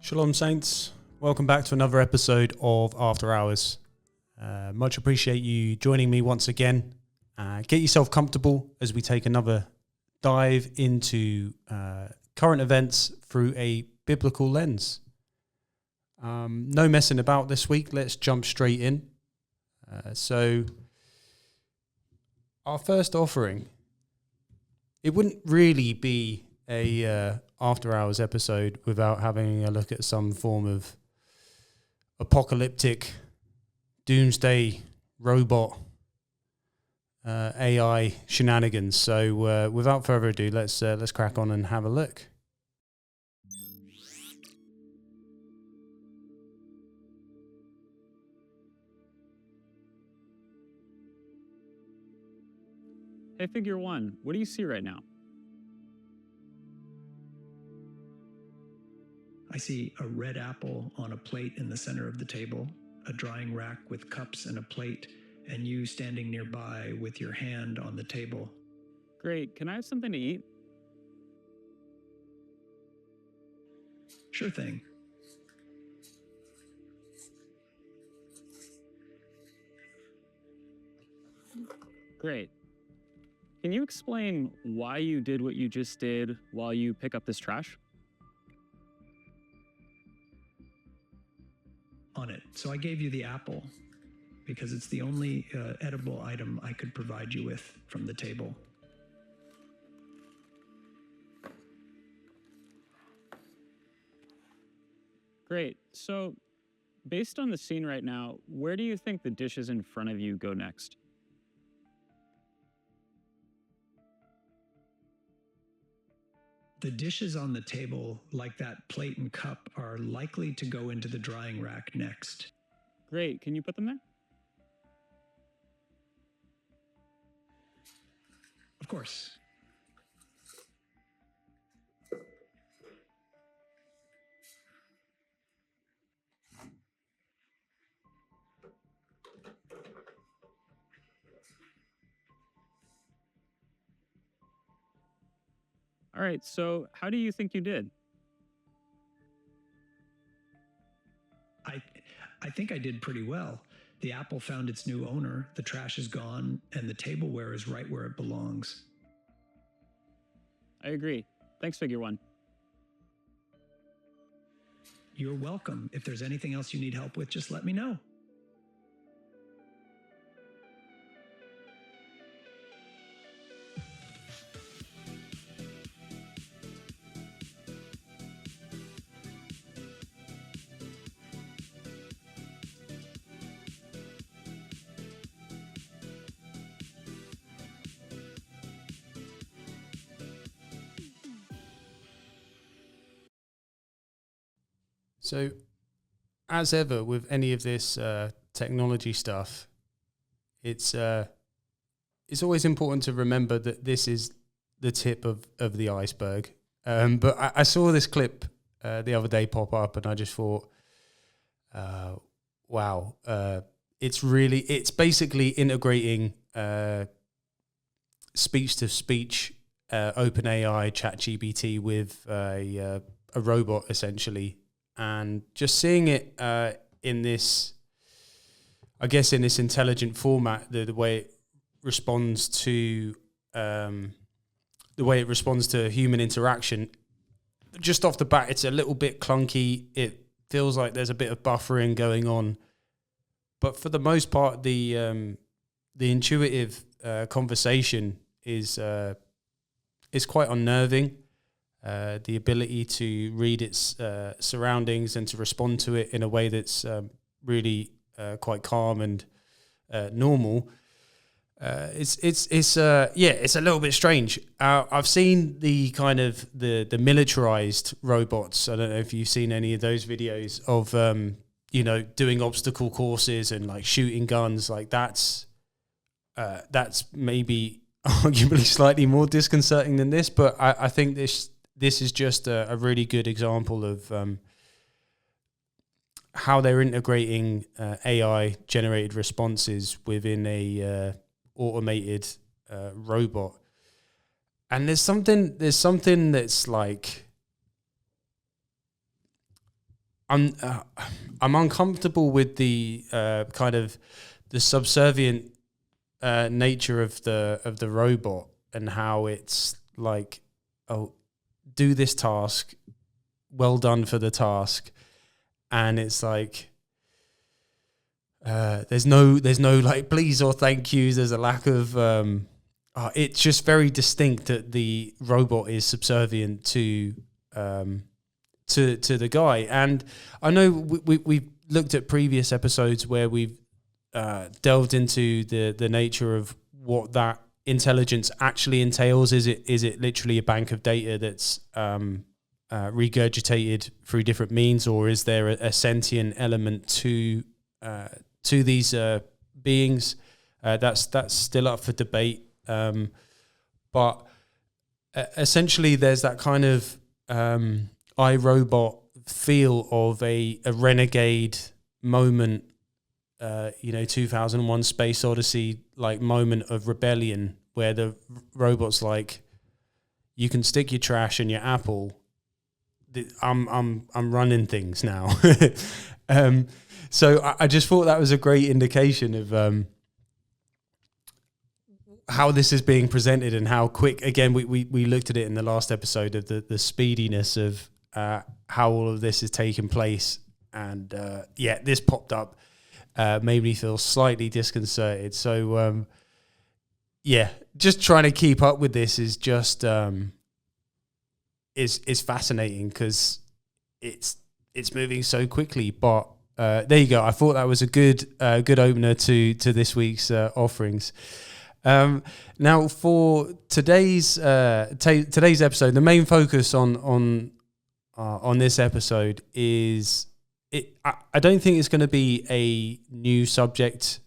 Shalom Saints, welcome back to another episode of After Hours. Much appreciate you joining me once again. Get yourself comfortable as we take another dive into current events through a biblical lens. No messing about this week, let's jump straight in. So our first offering, it wouldn't really be a After Hours episode without having a look at some form of apocalyptic doomsday robot AI shenanigans. So without further ado, let's crack on and have a look. Hey, Figure One, what do you see right now? I see a red apple on a plate in the center of the table, a drying rack with cups and a plate, and you standing nearby with your hand on the table. Great, can I have something to eat? Sure thing. Great. Can you explain why you did what you just did while you pick up this trash? On it. So I gave you the apple because it's the only edible item I could provide you with from the table. Great. So, based on the scene right now, where do you think the dishes in front of you go next? The dishes on the table, like that plate and cup, are likely to go into the drying rack next. Great. Can you put them there? Of course. All right. So, how do you think you did? I think I did pretty well. The apple found its new owner, the trash is gone, and the tableware is right where it belongs. I agree. Thanks, Figure One. You're welcome. If there's anything else you need help with, just let me know. So, as ever with any of this technology stuff, it's always important to remember that this is the tip of the iceberg. But I saw this clip the other day pop up, and I just thought, wow, it's basically integrating speech to speech, OpenAI, ChatGPT with a robot essentially. And just seeing it in this, I guess, in this intelligent format, the way it responds to human interaction, just off the bat, it's a little bit clunky. It feels like there's a bit of buffering going on, but for the most part, the intuitive conversation is quite unnerving. The ability to read its surroundings and to respond to it in a way that's really quite calm and normal. It's a little bit strange. I've seen the kind of the militarized robots. I don't know if you've seen any of those videos of doing obstacle courses and like shooting guns. Like that's maybe arguably slightly more disconcerting than this, but I think this is just a really good example of how they're integrating AI-generated responses within a automated robot. And there's something that's like I'm uncomfortable with the kind of the subservient nature of the robot, and how it's like, oh, do this task, well done for the task, and it's like there's no like please or thank yous. There's a lack of it's just very distinct that the robot is subservient to the guy. And I know we've looked at previous episodes where we've delved into the nature of what that intelligence actually entails. Is it literally a bank of data that's regurgitated through different means, or is there a sentient element to these beings? That's still up for debate. But essentially, there's that kind of iRobot feel of a renegade moment. 2001 Space Odyssey like moment of rebellion, where the robot's like, you can stick your trash in your apple. I'm running things now. So I just thought that was a great indication of how this is being presented and how quick. Again, we looked at it in the last episode of the speediness of how all of this is taking place, and this popped up. Made me feel slightly disconcerted. So, just trying to keep up with this is just is fascinating, because it's moving so quickly. But there you go. I thought that was a good opener to this week's offerings. Now for today's episode, the main focus on this episode is. I don't think it's going to be a new subject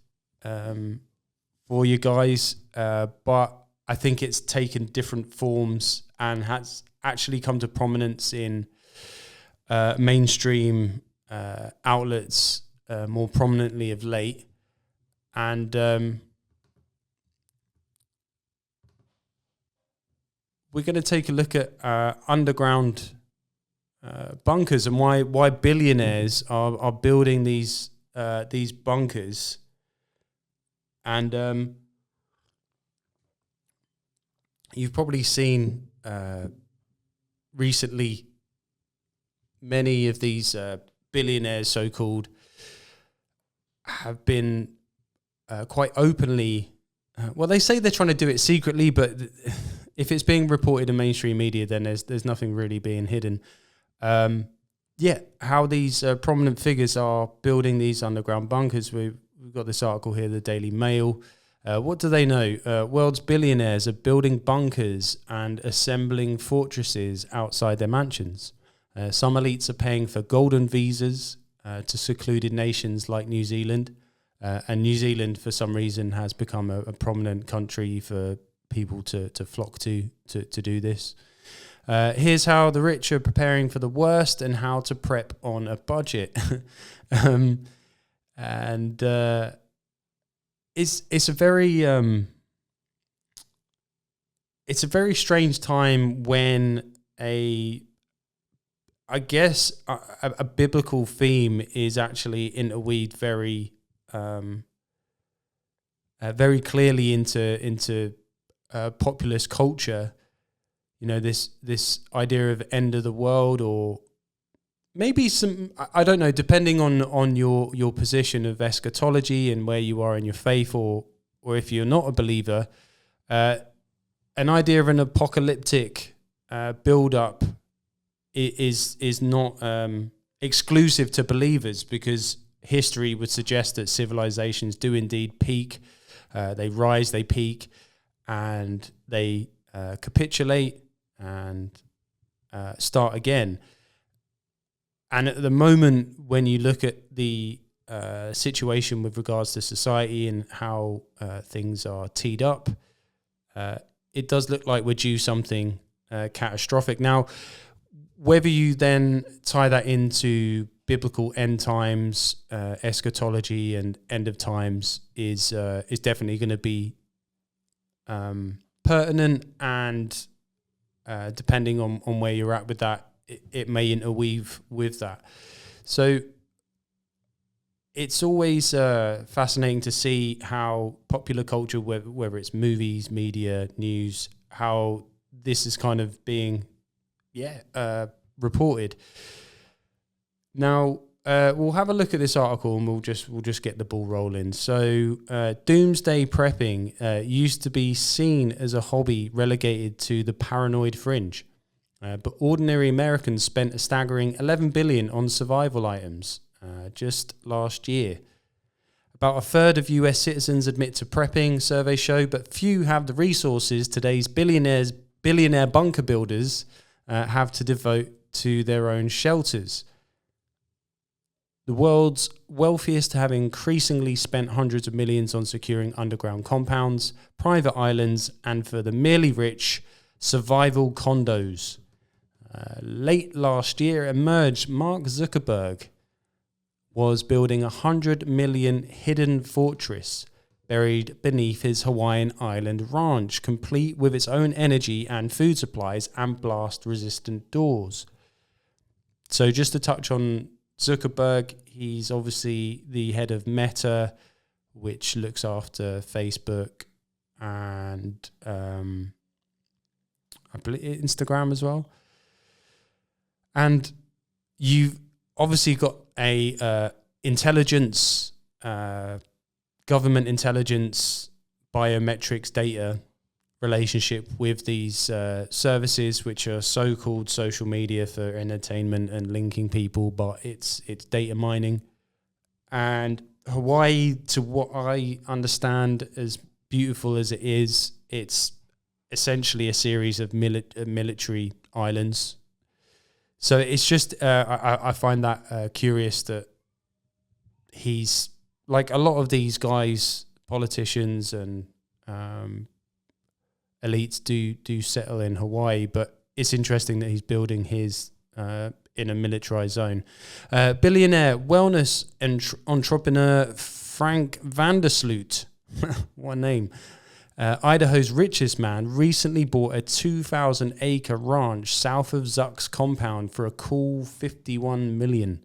for you guys, but I think it's taken different forms and has actually come to prominence in mainstream outlets more prominently of late. And we're going to take a look at underground bunkers, and why billionaires are building these bunkers. And you've probably seen recently many of these billionaires, so-called, have been quite openly, well, they say they're trying to do it secretly, but if it's being reported in mainstream media, then there's nothing really being hidden. How these prominent figures are building these underground bunkers. We've got this article here, the Daily Mail. What do they know? World's billionaires are building bunkers and assembling fortresses outside their mansions. Some elites are paying for golden visas to secluded nations like New Zealand. And New Zealand, for some reason, has become a prominent country for people to flock to do this. Here's how the rich are preparing for the worst and how to prep on a budget. It's a very strange time when a biblical theme is actually interweaved very clearly into populist culture. This idea of end of the world, or maybe some, I don't know, depending on your position of eschatology and where you are in your faith, or if you're not a believer, an idea of an apocalyptic build-up is not exclusive to believers, because history would suggest that civilizations do indeed peak. They rise, they peak, and they capitulate and start again. And at the moment, when you look at the situation with regards to society and how things are teed up, it does look like we're due something catastrophic. Now, whether you then tie that into biblical end times, eschatology, and end of times is definitely going to be pertinent, and depending on where you're at with that, it may interweave with that. So it's always fascinating to see how popular culture, whether it's movies, media, news, how this is kind of being reported. Now, we'll have a look at this article and we'll just get the ball rolling. So, doomsday prepping used to be seen as a hobby relegated to the paranoid fringe, but ordinary Americans spent a staggering $11 billion on survival items just last year. About a third of US citizens admit to prepping, surveys show, but few have the resources today's billionaire bunker builders have to devote to their own shelters. The world's wealthiest have increasingly spent hundreds of millions on securing underground compounds, private islands, and for the merely rich, survival condos. Late last year emerged Mark Zuckerberg was building a $100 million hidden fortress buried beneath his Hawaiian island ranch, complete with its own energy and food supplies and blast-resistant doors. So just to touch on Zuckerberg, he's obviously the head of Meta, which looks after Facebook and I believe Instagram as well. And you've obviously got a intelligence, government intelligence, biometrics data relationship with these services, which are so-called social media for entertainment and linking people, but it's data mining. And Hawaii, to what I understand, as beautiful as it is, it's essentially a series of military islands. So it's just, I find that curious that he's, like a lot of these guys, politicians and elites do settle in Hawaii, but it's interesting that he's building his in a militarized zone. Billionaire wellness entrepreneur Frank Vandersloot, what a name, Idaho's richest man, recently bought a 2,000-acre ranch south of Zuck's compound for a cool $51 million.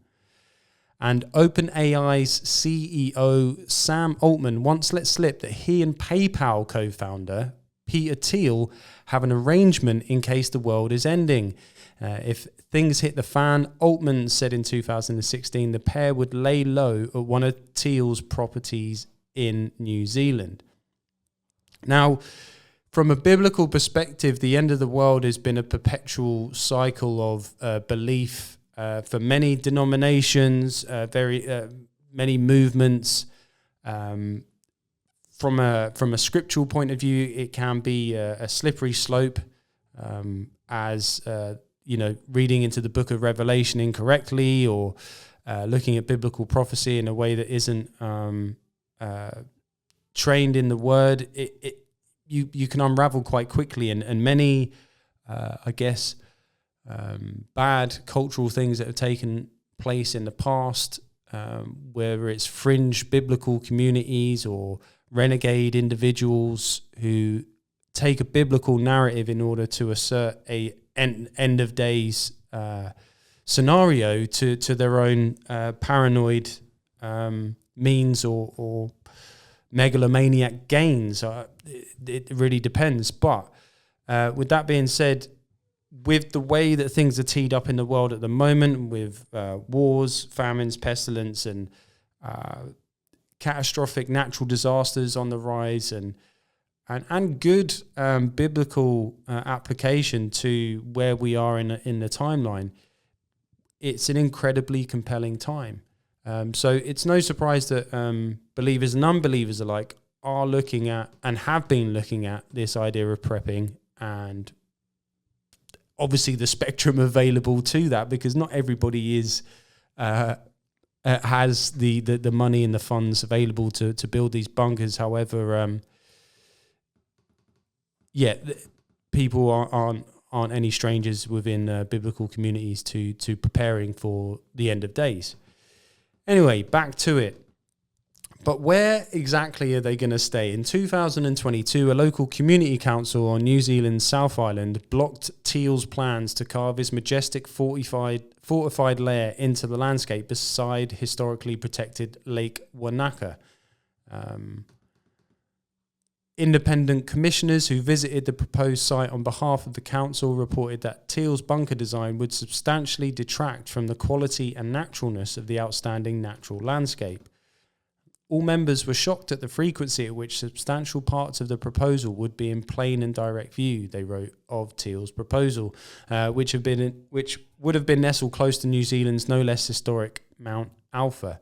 And OpenAI's CEO Sam Altman once let slip that he and PayPal co-founder Peter Thiel have an arrangement in case the world is ending. If things hit the fan, Altman said in 2016 the pair would lay low at one of Thiel's properties in New Zealand. Now, from a biblical perspective, the end of the world has been a perpetual cycle of belief for many denominations, many movements. From a scriptural point of view, it can be a slippery slope, as reading into the book of Revelation incorrectly, or looking at biblical prophecy in a way that isn't trained in the word. You can unravel quite quickly, and many, bad cultural things that have taken place in the past, whether it's fringe biblical communities or renegade individuals who take a biblical narrative in order to assert a end of days scenario to their own paranoid means or megalomaniac gains. It really depends. But with that being said, with the way that things are teed up in the world at the moment, with wars, famines, pestilence, and catastrophic natural disasters on the rise, and good biblical application to where we are in the timeline, it's an incredibly compelling time. So it's no surprise that believers and unbelievers alike are looking at and have been looking at this idea of prepping, and obviously the spectrum available to that, because not everybody is has the money and the funds available to build these bunkers. However, people aren't any strangers within biblical communities to preparing for the end of days. Anyway, back to it. But where exactly are they going to stay? In 2022, a local community council on New Zealand's South Island blocked Teal's plans to carve his majestic fortified lair into the landscape beside historically protected Lake Wanaka. Independent commissioners who visited the proposed site on behalf of the council reported that Teal's bunker design would substantially detract from the quality and naturalness of the outstanding natural landscape. All members were shocked at the frequency at which substantial parts of the proposal would be in plain and direct view, they wrote of Teal's proposal, which would have been nestled close to New Zealand's no less historic Mount Alpha.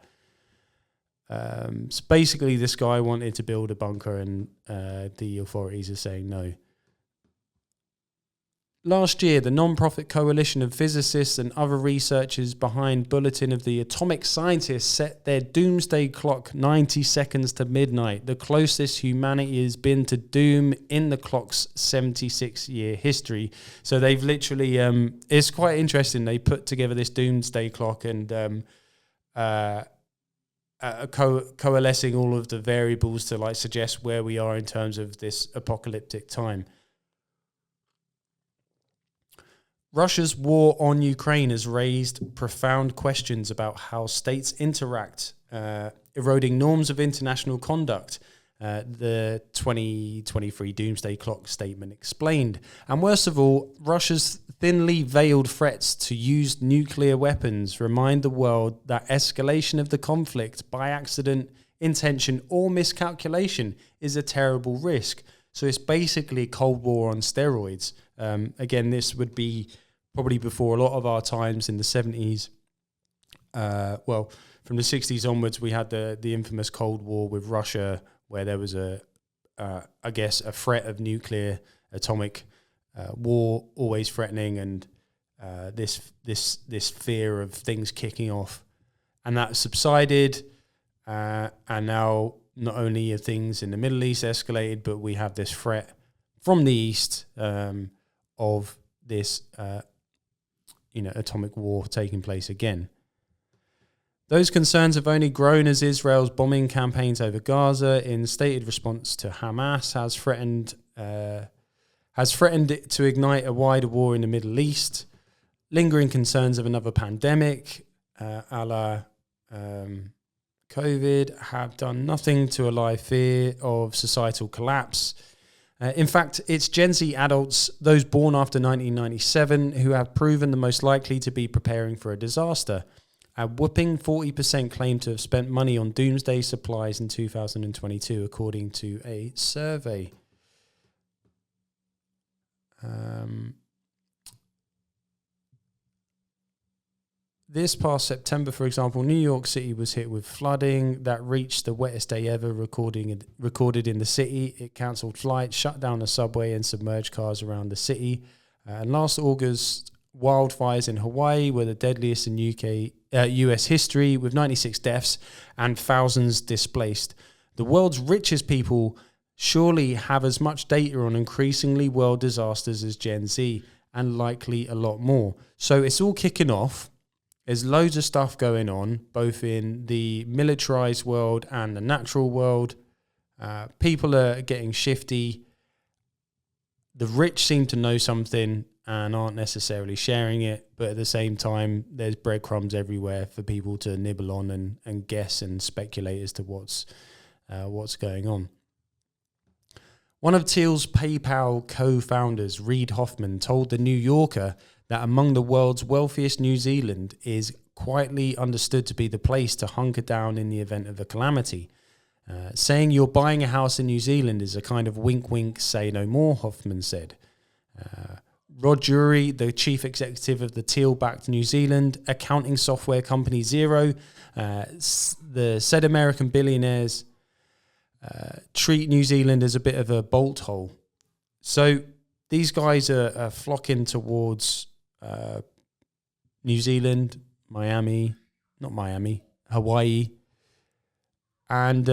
So basically, this guy wanted to build a bunker, and the authorities are saying no. Last year, the non-profit coalition of physicists and other researchers behind Bulletin of the Atomic Scientists set their doomsday clock 90 seconds to midnight, the closest humanity has been to doom in the clock's 76-year history. So they've literally, it's quite interesting, they put together this doomsday clock and coalescing all of the variables to like suggest where we are in terms of this apocalyptic time. Russia's war on Ukraine has raised profound questions about how states interact, eroding norms of international conduct, the 2023 Doomsday Clock statement explained. And worst of all, Russia's thinly veiled threats to use nuclear weapons remind the world that escalation of the conflict by accident, intention, or miscalculation is a terrible risk. So it's basically Cold War on steroids. Again, this would be probably before a lot of our times in the 70s. Well, from the 60s onwards, we had the infamous Cold War with Russia, where there was a threat of nuclear, atomic war always threatening, and this fear of things kicking off. And that subsided, and now not only are things in the Middle East escalated, but we have this threat from the East of this atomic war taking place again. Those concerns have only grown as Israel's bombing campaigns over Gaza, in stated response to Hamas, has threatened to ignite a wider war in the Middle East. Lingering concerns of another pandemic, a la COVID, have done nothing to allay fear of societal collapse. In fact, it's Gen Z adults, those born after 1997, who have proven the most likely to be preparing for a disaster. A whopping 40% claim to have spent money on doomsday supplies in 2022, according to a survey. This past September, for example, New York City was hit with flooding that reached the wettest day ever recorded in the city. It cancelled flights, shut down the subway, and submerged cars around the city. And last August, wildfires in Hawaii were the deadliest in US history, with 96 deaths and thousands displaced. The world's richest people surely have as much data on increasingly world disasters as Gen Z, and likely a lot more. So it's all kicking off. There's loads of stuff going on, both in the militarized world and the natural world. People are getting shifty. The rich seem to know something and aren't necessarily sharing it, but at the same time, there's breadcrumbs everywhere for people to nibble on and guess and speculate as to what's going on. One of Teal's PayPal co-founders, Reid Hoffman, told The New Yorker that among the world's wealthiest, New Zealand is quietly understood to be the place to hunker down in the event of a calamity. Saying you're buying a house in New Zealand is a kind of wink, wink, say no more, Hoffman said. Rod Drury, the chief executive of the Teal-backed New Zealand accounting software company Xero, the said American billionaires treat New Zealand as a bit of a bolt hole. So these guys are flocking towards New Zealand, Hawaii, and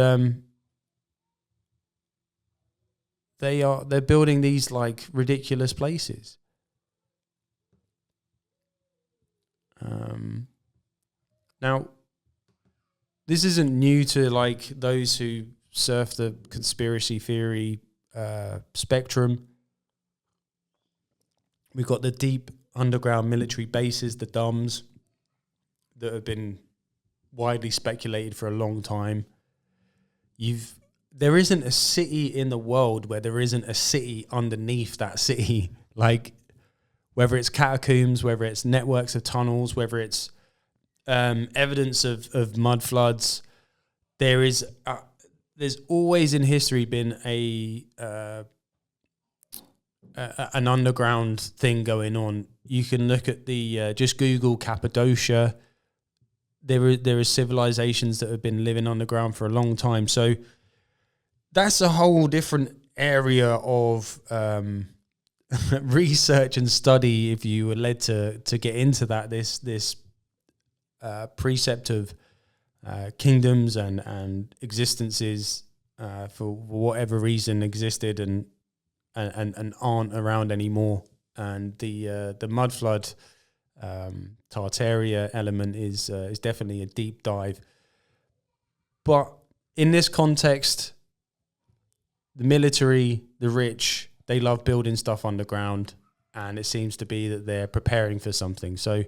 they're building these like ridiculous places. Now, this isn't new to like those who surf the conspiracy theory spectrum. We've got the deep underground military bases, the DUMBs, that have been widely speculated for a long time. There isn't a city in the world where there isn't a city underneath that city. Like, whether it's catacombs, whether it's networks of tunnels, whether it's evidence of mud floods, there's always in history been an underground thing going on. You can look at just Google Cappadocia. There are civilizations that have been living underground for a long time. So that's a whole different area of research and study. If you were led to get into that, this precept of kingdoms and existences for whatever reason existed and aren't around anymore, and the mud flood Tartaria element is definitely a deep dive. But in this context, the military, the rich, they love building stuff underground, and it seems to be that they're preparing for something. So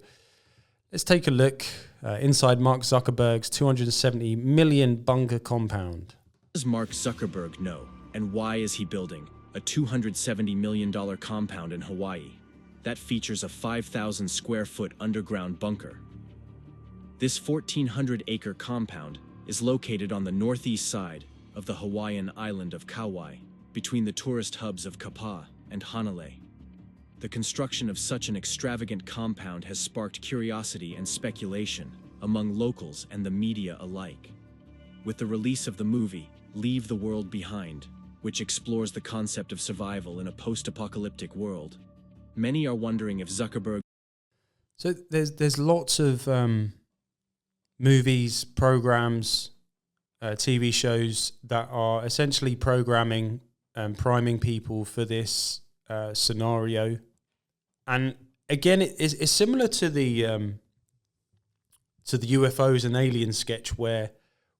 let's take a look inside Mark Zuckerberg's $270 million bunker compound. What does Mark Zuckerberg know, and why is he building a $270 million compound in Hawaii that features a 5,000 square foot underground bunker? This 1,400-acre compound is located on the northeast side of the Hawaiian island of Kauai, between the tourist hubs of Kapa and Hanalei. The construction of such an extravagant compound has sparked curiosity and speculation among locals and the media alike. With the release of the movie Leave the World Behind, which explores the concept of survival in a post-apocalyptic world, many are wondering if Zuckerberg... So there's lots of movies, programs, TV shows that are essentially programming and priming people for this scenario. And again, it's similar to the UFOs and aliens sketch, where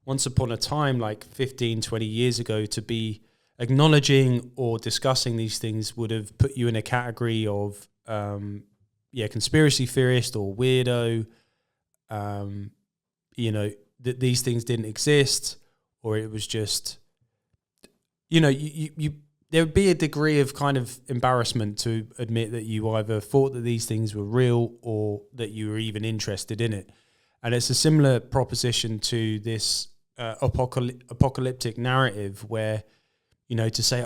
once upon a time, like 15, 20 years ago, to be acknowledging or discussing these things would have put you in a category of conspiracy theorist or weirdo. That these things didn't exist, or it was just, you there would be a degree of kind of embarrassment to admit that you either thought that these things were real or that you were even interested in it. And it's a similar proposition to this apocalyptic narrative where, to say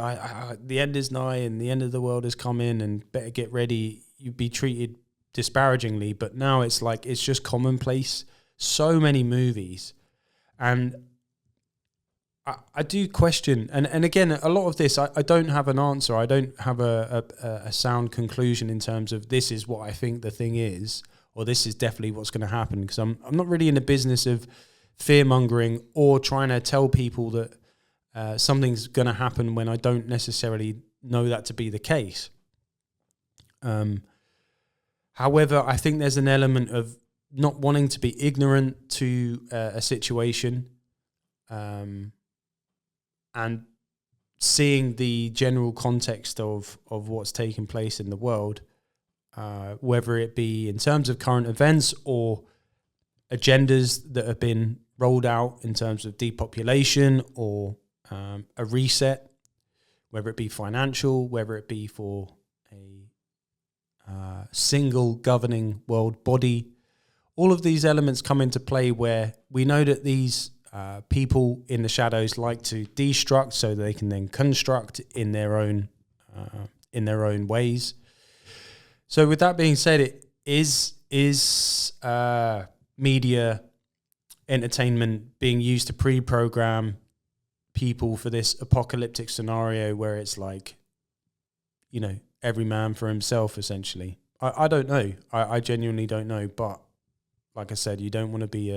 the end is nigh and the end of the world is coming and better get ready, you'd be treated disparagingly. But now it's like it's just commonplace. So many movies. And I do question, and again, a lot of this, I don't have an answer. I don't have a sound conclusion in terms of this is what I think the thing is, or this is definitely what's going to happen, because I'm not really in the business of fear-mongering or trying to tell people that something's going to happen when I don't necessarily know that to be the case. However, I think there's an element of not wanting to be ignorant to a situation, and seeing the general context of what's taking place in the world, whether it be in terms of current events or agendas that have been rolled out in terms of depopulation or a reset, whether it be financial, whether it be for a single governing world body. All of these elements come into play where we know that these people in the shadows like to destruct so they can then construct in their own ways. So with that being said, it is media entertainment being used to pre-program people for this apocalyptic scenario where it's like, every man for himself, essentially. I don't know. I genuinely don't know, but like I said, you don't want to be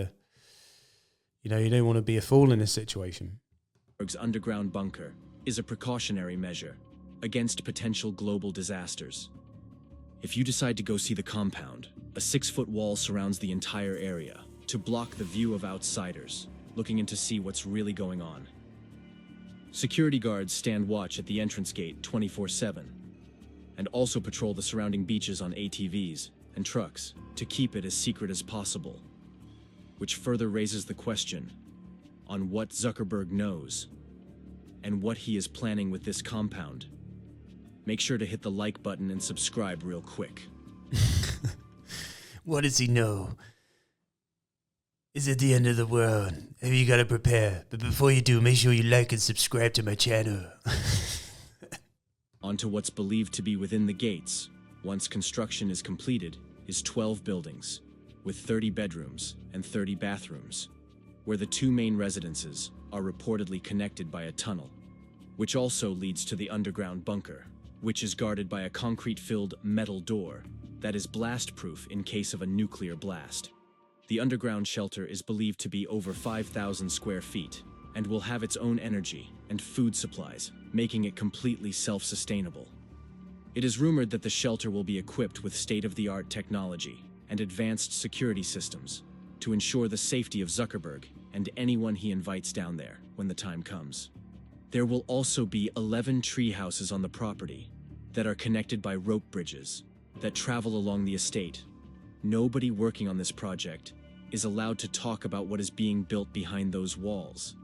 a fool in this situation. Zuckerberg's underground bunker is a precautionary measure against potential global disasters. If you decide to go see the compound, a 6-foot wall surrounds the entire area to block the view of outsiders. looking in to see what's really going on. Security guards stand watch at the entrance gate 24/7, and also patrol the surrounding beaches on ATVs and trucks to keep it as secret as possible, which further raises the question on what Zuckerberg knows and what he is planning with this compound. Make sure to hit the like button and subscribe real quick. What does he know? Is it the end of the world? Have you got to prepare? But before you do, make sure you like and subscribe to my channel. Onto what's believed to be within the gates, once construction is completed, is 12 buildings, with 30 bedrooms and 30 bathrooms, where the two main residences are reportedly connected by a tunnel, which also leads to the underground bunker, which is guarded by a concrete-filled metal door that is blast-proof in case of a nuclear blast. The underground shelter is believed to be over 5,000 square feet and will have its own energy and food supplies, making it completely self-sustainable. It is rumored that the shelter will be equipped with state-of-the-art technology and advanced security systems to ensure the safety of Zuckerberg and anyone he invites down there when the time comes. There will also be 11 tree houses on the property that are connected by rope bridges that travel along the estate. Nobody working on this project is allowed to talk about what is being built behind those walls.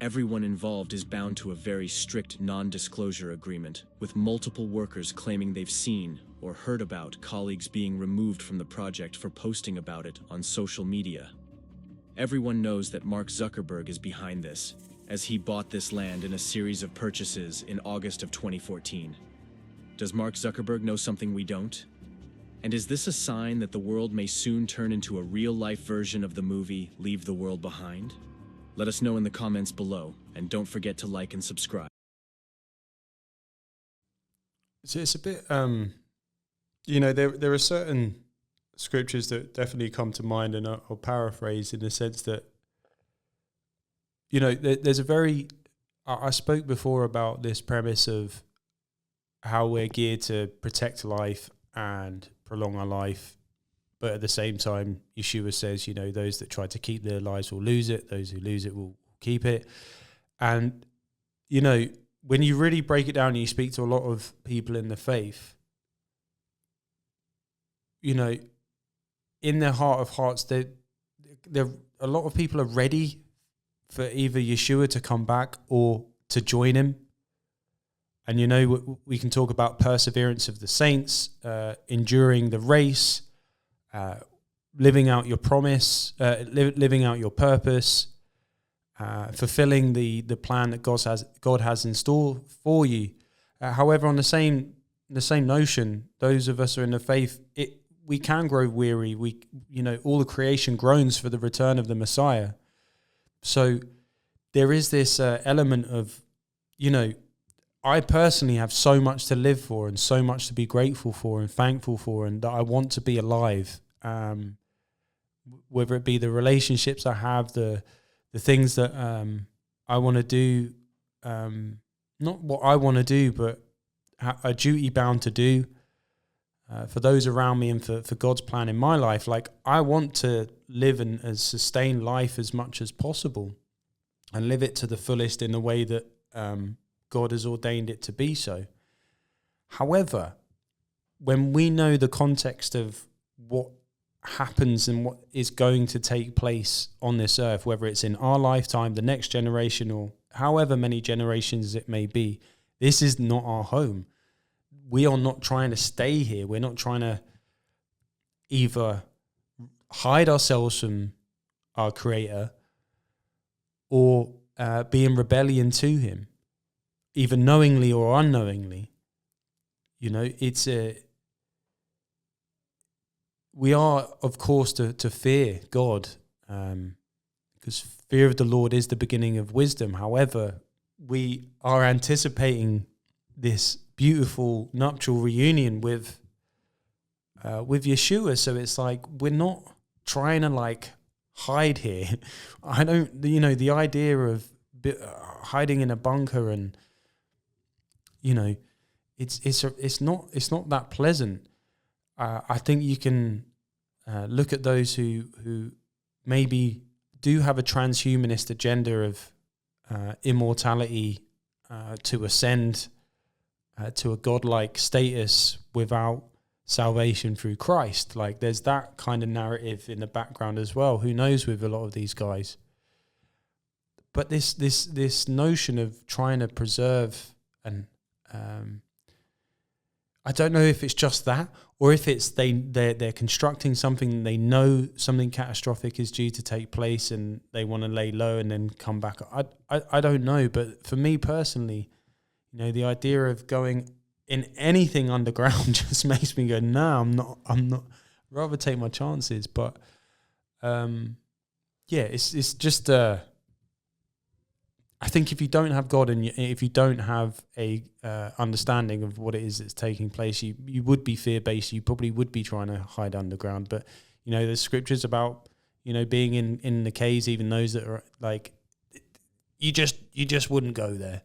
Everyone involved is bound to a very strict non-disclosure agreement, with multiple workers claiming they've seen or heard about colleagues being removed from the project for posting about it on social media. Everyone knows that Mark Zuckerberg is behind this, as he bought this land in a series of purchases in August of 2014. Does Mark Zuckerberg know something we don't? And is this a sign that the world may soon turn into a real-life version of the movie Leave the World Behind? Let us know in the comments below, and don't forget to like and subscribe. So it's a bit, there are certain scriptures that definitely come to mind, and I'll paraphrase in the sense that, there's a very, I spoke before about this premise of how we're geared to protect life and prolong our life, but at the same time, Yeshua says, those that try to keep their lives will lose it, those who lose it will keep it. And, when you really break it down and you speak to a lot of people in the faith, in their heart of hearts, a lot of people are ready for either Yeshua to come back or to join him. And, we can talk about perseverance of the saints, enduring the race, living out your promise, living out your purpose, fulfilling the plan that God has in store for you. However, on the same notion, those of us who are in the faith, we can grow weary. All the creation groans for the return of the Messiah. So there is this element of, I personally have so much to live for and so much to be grateful for and thankful for, and that I want to be alive. Whether it be the relationships I have, the things that I want to do, not what I want to do, but a duty bound to do for those around me and for God's plan in my life. Like, I want to live and sustain life as much as possible and live it to the fullest in the way that God has ordained it to be so. However, when we know the context of what happens and what is going to take place on this earth, whether it's in our lifetime, the next generation, or however many generations it may be, this is not our home. We are not trying to stay here. We're not trying to either hide ourselves from our Creator or be in rebellion to Him, either knowingly or unknowingly. We are, of course, to fear God, because fear of the Lord is the beginning of wisdom. However, we are anticipating this beautiful nuptial reunion with Yeshua. So it's like, we're not trying to hide here. I don't, the idea of hiding in a bunker and, it's not that pleasant. I think you can look at those who maybe do have a transhumanist agenda of immortality to ascend to a godlike status without salvation through Christ. Like there's that kind of narrative in the background as well. Who knows with a lot of these guys? But this notion of trying to preserve and I don't know if it's just that or if it's they're constructing something, they know something catastrophic is due to take place and they want to lay low and then come back. I don't know, but for me personally, you know, the idea of going in anything underground just makes me go, no, I'm not. I'd rather take my chances, but it's just. I think if you don't have God and if you don't have a understanding of what it is that's taking place, you would be fear-based. You probably would be trying to hide underground. But, you know, there's scriptures about, you know, being in the caves, even those that are like, you just wouldn't go there.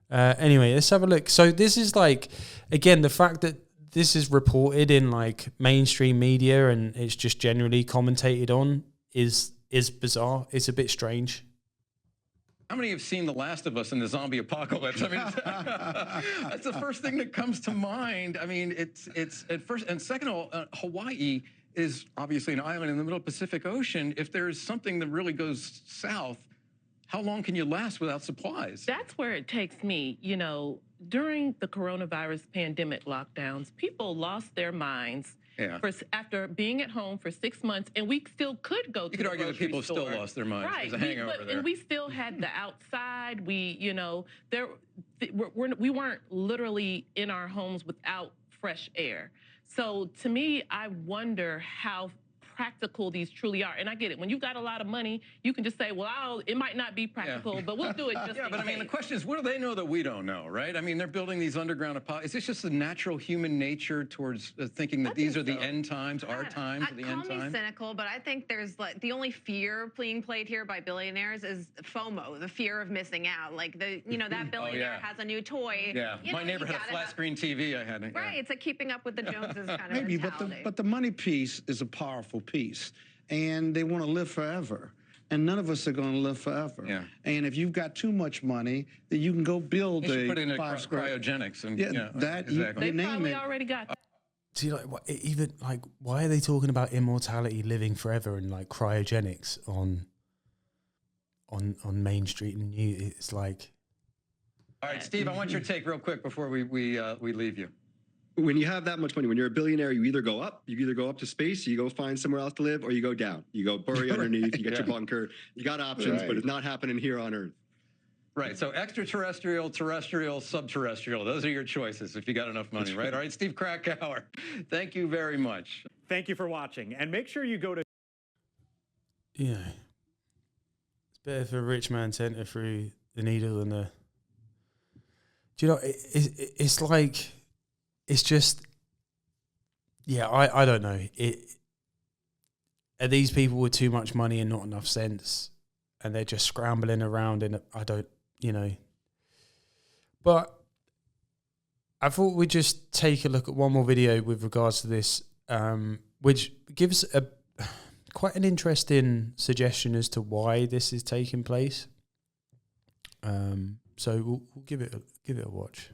Anyway, let's have a look. So this is like, again, the fact that this is reported in like mainstream media and it's just generally commentated on is bizarre. It's a bit strange. How many have seen The Last of Us in the zombie apocalypse? I mean, that's the first thing that comes to mind. I mean, it's at first, and second of all, Hawaii is obviously an island in the middle of the Pacific Ocean. If there's something that really goes south, how long can you last without supplies? That's where it takes me. You know, during the coronavirus pandemic lockdowns, people lost their minds. Yeah. After being at home for 6 months, and we still could go to the grocery store. You could argue that people have still lost their minds. Right. There's a hangover there. And we still had the outside. We, you know, we weren't literally in our homes without fresh air. So to me, I wonder how practical these truly are. And I get it. When you've got a lot of money, you can just say, well, it might not be practical, but we'll do it just Yeah, but I mean, the question is, what do they know that we don't know, right? I mean, they're building these underground Is this just the natural human nature towards thinking that these are the end times, our times, the end times? Call me cynical, but I think there's like the only fear being played here by billionaires is FOMO, the fear of missing out. Like that billionaire has a new toy. Yeah, my neighbor had a flat screen TV. I had it. Right, it's a keeping up with the Joneses kind of Maybe, mentality. but the money piece is a powerful piece, and they want to live forever. And none of us are going to live forever. Yeah. And if you've got too much money, then you can go build You should a put it in cryogenics. And, that exactly. They probably already got that. See, like, even like, why are they talking about immortality, living forever, and like cryogenics on Main Street and New? It's like. All right, Steve, I want your take real quick before we leave you. When you have that much money, when you're a billionaire, you either go up to space, you go find somewhere else to live, or you go down. You go bury underneath, you get your bunker. You got options, but it's not happening here on Earth. Right, so extraterrestrial, terrestrial, subterrestrial. Those are your choices if you got enough money, right? All right, Steve Krakauer, thank you very much. Thank you for watching, and make sure you go to... Yeah. It's better for a rich man to enter through the needle than the... Do you know, it's like... It's just, yeah, I don't know. Are these people with too much money and not enough sense, and they're just scrambling around? And I don't, you know. But I thought we'd just take a look at one more video with regards to this, which gives quite an interesting suggestion as to why this is taking place. So we'll give it a watch.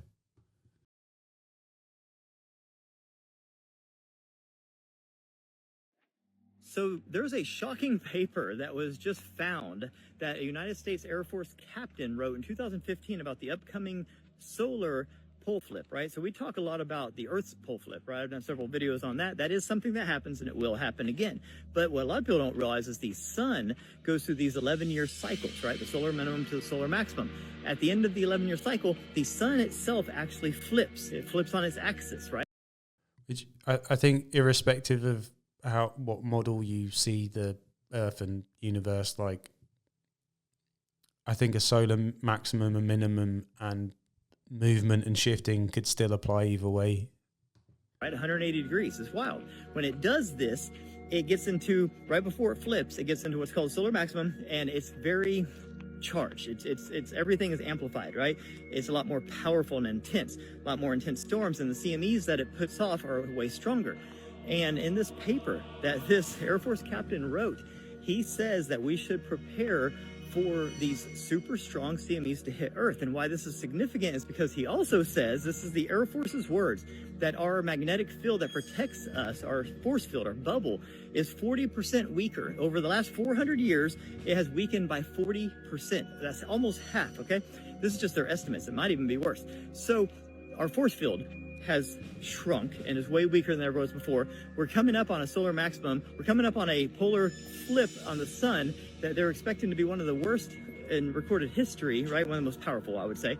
So there's a shocking paper that was just found that a United States Air Force captain wrote in 2015 about the upcoming solar pole flip, right? So we talk a lot about the Earth's pole flip, right? I've done several videos on that. That is something that happens and it will happen again. But what a lot of people don't realize is the sun goes through these 11-year cycles, right? The solar minimum to the solar maximum. At the end of the 11-year cycle, the sun itself actually flips. It flips on its axis, right? Which I think irrespective of what model you see the Earth and universe like, I think a solar maximum and minimum and movement and shifting could still apply either way. Right, 180 degrees is wild. When it does this, it gets into, right before it flips, it gets into what's called solar maximum, and it's very charged. It's everything is amplified, right? It's a lot more powerful and intense, a lot more intense storms, and the CMEs that it puts off are way stronger. And in this paper that this Air Force captain wrote, he says that we should prepare for these super strong CMEs to hit Earth. And why this is significant is because he also says, this is the Air Force's words, that our magnetic field that protects us, our force field, our bubble, is 40% weaker. Over the last 400 years, it has weakened by 40%. That's almost half, okay? This is just their estimates. It might even be worse. So our force field has shrunk and is way weaker than it ever was before. We're coming up on a solar maximum. We're coming up on a polar flip on the sun that they're expecting to be one of the worst in recorded history, right? One of the most powerful, I would say.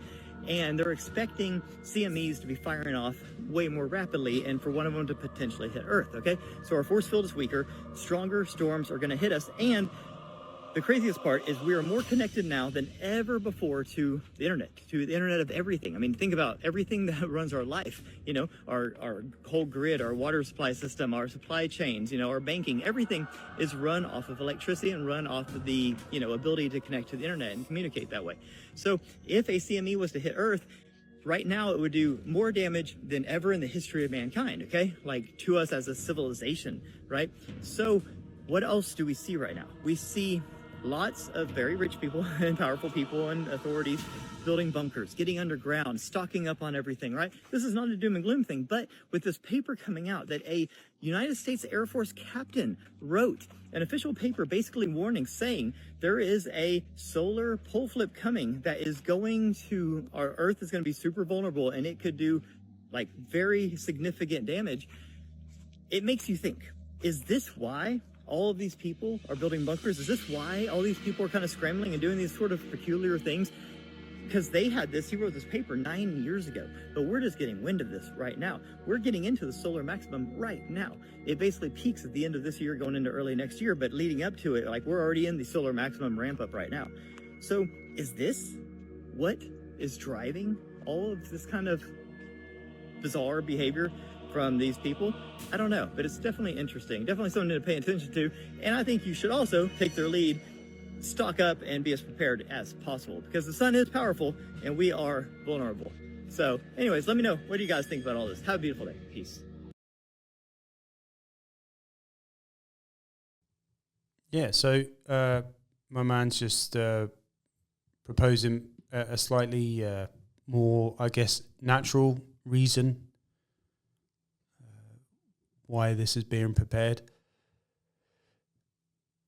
And they're expecting CMEs to be firing off way more rapidly and for one of them to potentially hit Earth, okay? So our force field is weaker, stronger storms are gonna hit us, and the craziest part is we are more connected now than ever before to the internet of everything. I mean, think about everything that runs our life, you know, our whole grid, our water supply system, our supply chains, you know, our banking, everything is run off of electricity and run off of the, you know, ability to connect to the internet and communicate that way. So if a CME was to hit Earth, right now it would do more damage than ever in the history of mankind, okay? Like to us as a civilization, right? So what else do we see right now? We see lots of very rich people and powerful people and authorities building bunkers, getting underground, stocking up on everything, right? This is not a doom and gloom thing, but with this paper coming out that a United States Air Force captain wrote, an official paper basically warning, saying there is a solar pole flip coming that is going to, our Earth is going to be super vulnerable and it could do like very significant damage. It makes you think, is this why all of these people are building bunkers? Is this why all these people are kind of scrambling and doing these sort of peculiar things? Because they had this, he wrote this paper 9 years ago, but we're just getting wind of this right now. We're getting into the solar maximum right now. It basically peaks at the end of this year going into early next year, but leading up to it, like we're already in the solar maximum ramp up right now. So is this what is driving all of this kind of bizarre behavior from these people? I don't know, but it's definitely interesting, definitely something to pay attention to. And I think you should also take their lead, stock up, and be as prepared as possible, because the sun is powerful and we are vulnerable. So anyways, let me know, what do you guys think about all this? Have a beautiful day. Peace. Yeah, so my man's just proposing a slightly more, I guess, natural reason why this is being prepared.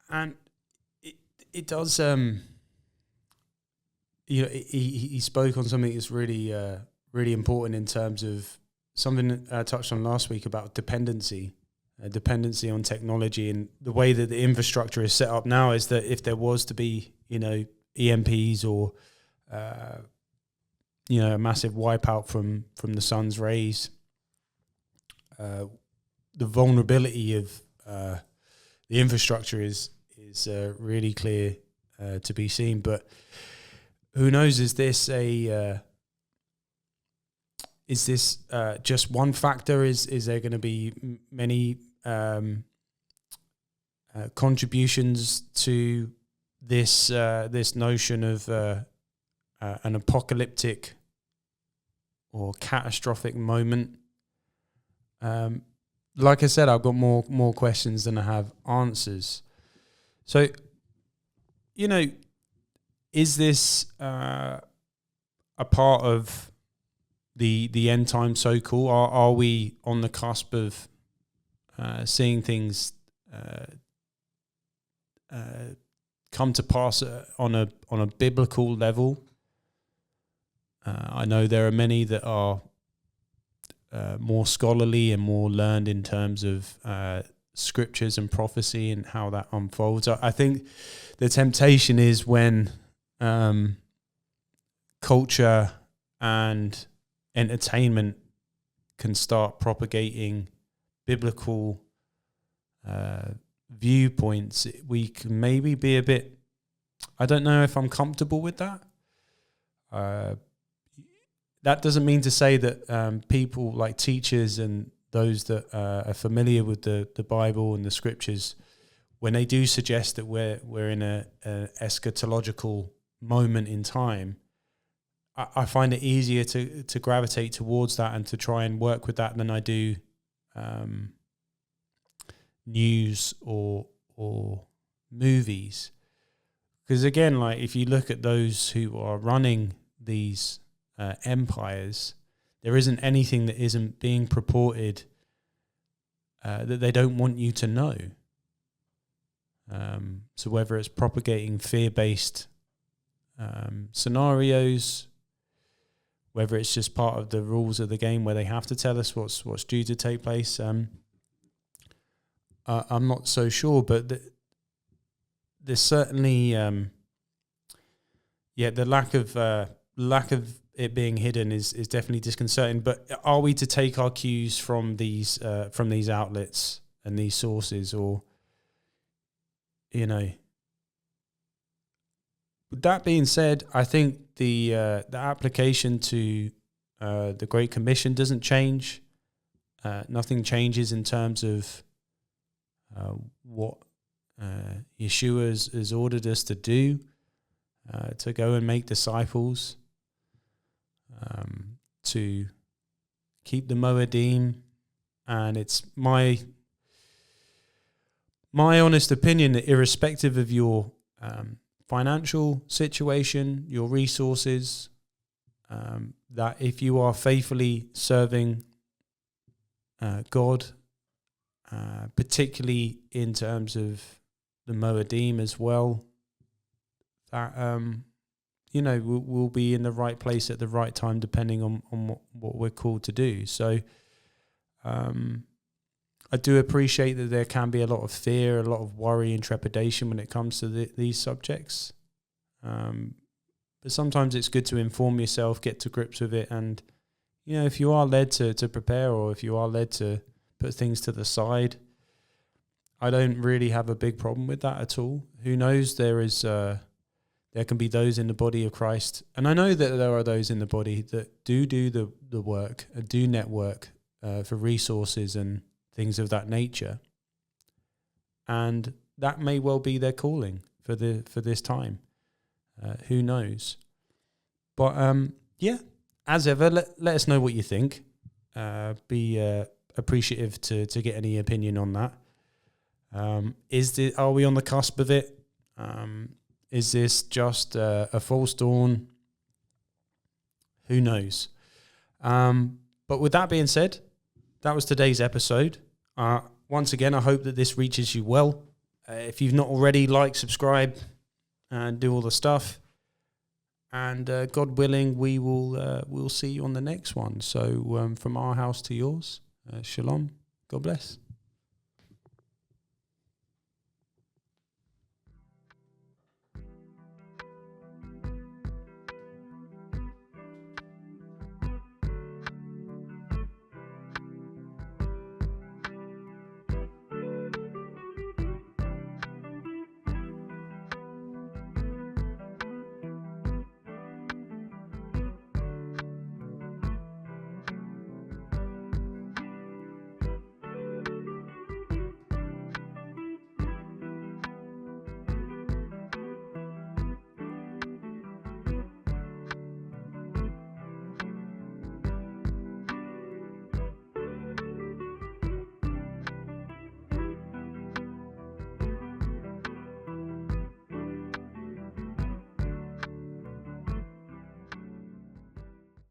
And it does, you know, he spoke on something that's really, really important in terms of something I touched on last week about dependency on technology. And the way that the infrastructure is set up now is that if there was to be, you know, EMPs or, you know, a massive wipeout from the sun's rays, the vulnerability of the infrastructure is really clear to be seen. But who knows? Is this just one factor? Is there going to be many contributions to this notion of an apocalyptic or catastrophic moment? Like I said, I've got more questions than I have answers. So, you know, is this a part of the end time so-called? Are we on the cusp of seeing things come to pass on a biblical level? I know there are many that are more scholarly and more learned in terms of scriptures and prophecy and how that unfolds. I think the temptation is when culture and entertainment can start propagating biblical viewpoints, we can maybe be a bit, I don't know if I'm comfortable with that. That doesn't mean to say that people like teachers and those that are familiar with the Bible and the scriptures, when they do suggest that we're in an eschatological moment in time, I find it easier to gravitate towards that and to try and work with that than I do news or movies. Because again, like if you look at those who are running these empires, there isn't anything that isn't being purported that they don't want you to know. So whether it's propagating fear-based scenarios, whether it's just part of the rules of the game where they have to tell us what's due to take place, I'm not so sure, but there's certainly the lack of it being hidden is definitely disconcerting. But are we to take our cues from these outlets and these sources, or With that being said, I think the application to the Great Commission doesn't change. Nothing changes in terms of what Yeshua has ordered us to do, to go and make disciples, to keep the Moedim. And it's my honest opinion that irrespective of your financial situation, your resources, that if you are faithfully serving God, particularly in terms of the Moedim as well, that we'll be in the right place at the right time, depending on what we're called to do. So I do appreciate that there can be a lot of fear, a lot of worry and trepidation when it comes to these subjects. But sometimes it's good to inform yourself, get to grips with it. And, if you are led to prepare, or if you are led to put things to the side, I don't really have a big problem with that at all. Who knows? There can be those in the body of Christ. And I know that there are those in the body that do the work, do network for resources and things of that nature, and that may well be their calling for this time. Who knows? But as ever, let us know what you think. Be appreciative to get any opinion on that. Are we on the cusp of it? Is this just a false dawn? Who knows? But with that being said, that was today's episode. Once again, I hope that this reaches you well. If you've not already, like, subscribe, and do all the stuff. And God willing, we'll see you on the next one. So from our house to yours, shalom. God bless.